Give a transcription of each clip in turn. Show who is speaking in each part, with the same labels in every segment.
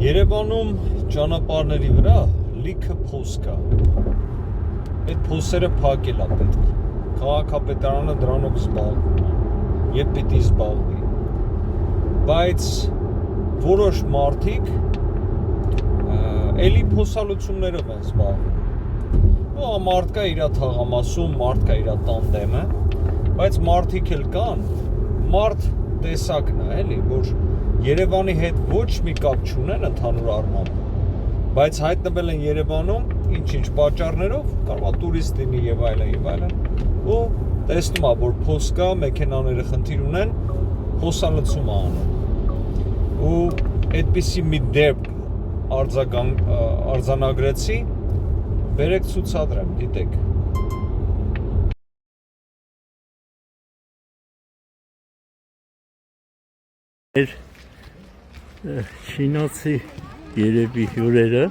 Speaker 1: Երևանում ճանապարհների վրա լիքը փոս կա։ Այդ փոսերը փակել է պետք։ Քաղաքապետարանը դրանով զբաղվում է եւ պիտի զբաղվի։ Բայց որոշ մարդիկ էլի փոսալություններով են զբաղվում։ Ու մարդ կա իր թաղամասում, մարդ կա իր տանդեմը, բայց մարդիկ էլ կան, մարդ տեսակն է, էլի, որ Երևանի հետ ոչ մի կապ չունեն ընդհանուր առմամբ, բայց հայտնվել են Երևանում ինչ-ինչ պատճառներով, կարող է տուրիստ լինի եւ այլն, ու տեսնում է, որ փոս կա, մեքենաները խնդիր ունեն, փոսալցում է անում։ Ու այդպիսի մի դեպք արձանագրեցի, բերեք ցուցադրեմ, գիտեք։
Speaker 2: Չինացի երևի հյուրերը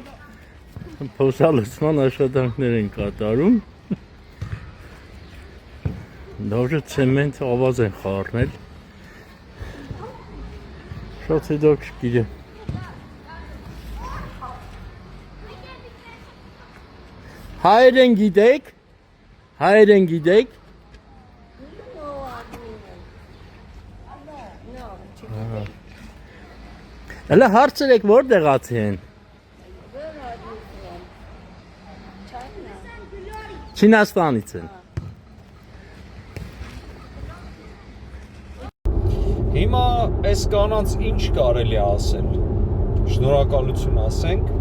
Speaker 2: փոսալցման աշխատանքներ են կատարում, նորը ցեմենտ ավազ են խառնել, շատ հետո գիտեմ։ Հայերեն գիտեք? Հայերեն գիտեք? Հələ հարցրեք որտեղացի են։ Չինաստանից են։
Speaker 1: Հիմա այս կանանց ինչ կարելի է ասել։ Շնորհակալություն ասենք,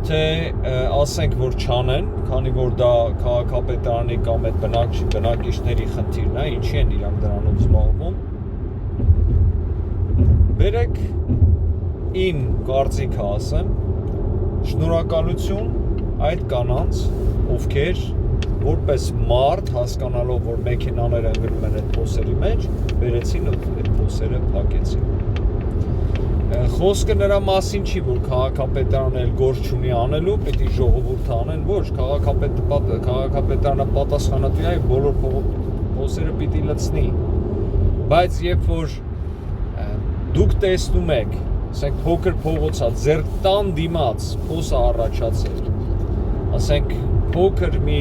Speaker 1: թե ասենք որ չանեն, քանի որ դա քաղաքապետարանի կամ այդ բնակիչների խնդիրն է, ինչի են իրանք դրանով զբաղվում։ Բերեք իմ կարծիքը ասեմ, շնորհակալություն այդ կանանց, ովքեր որպես մարդ հասկանալով, որ մեքենաները ընկնում են այդ փոսերի մեջ, բերեցին ու այդ փոսերը փակեցին։ Խոսքը նրա մասին չի, որ քաղաքապետարանը էլ գործ չունի անելու, պիտի ժողովուրդը անեն, ոչ, քաղաքապետարանը պատասխանատու է, բոլոր փոսերը պիտի լցնի։ Բայց երբ որ դուք տեսնում եք, ասենք փոքր փողոցա, ձեր տան դիմաց փոսը առաջացել, ասենք փոքր մի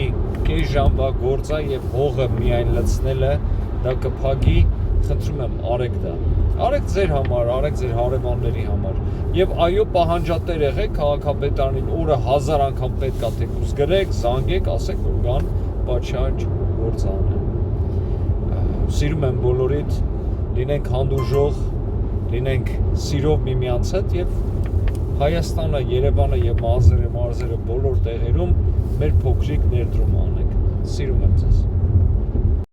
Speaker 1: կես ժամվա գործա եւ հողը միայն լցնելը դա կփակի, խնդրում եմ արեք դա։ Արեք ձեր համար, արեք ձեր հարևանների համար։ Եվ այո, պահանջատեր եղեք քաղաքապետարանին, օրը 1000 անգամ պետք է թեկուզ գրեք, զանգեք, ասեք որ գան պատշաճ գործ անեն։ Սիրում եմ բոլորիդ, լինենք հանդուրժող, լինենք սիրով միմյանց հետ եւ Հայաստանը, Երևանը եւ մարզերը բոլոր տեղերում մեր փոքրիկ ներդրում անենք։ Սիրում եմ ձեզ։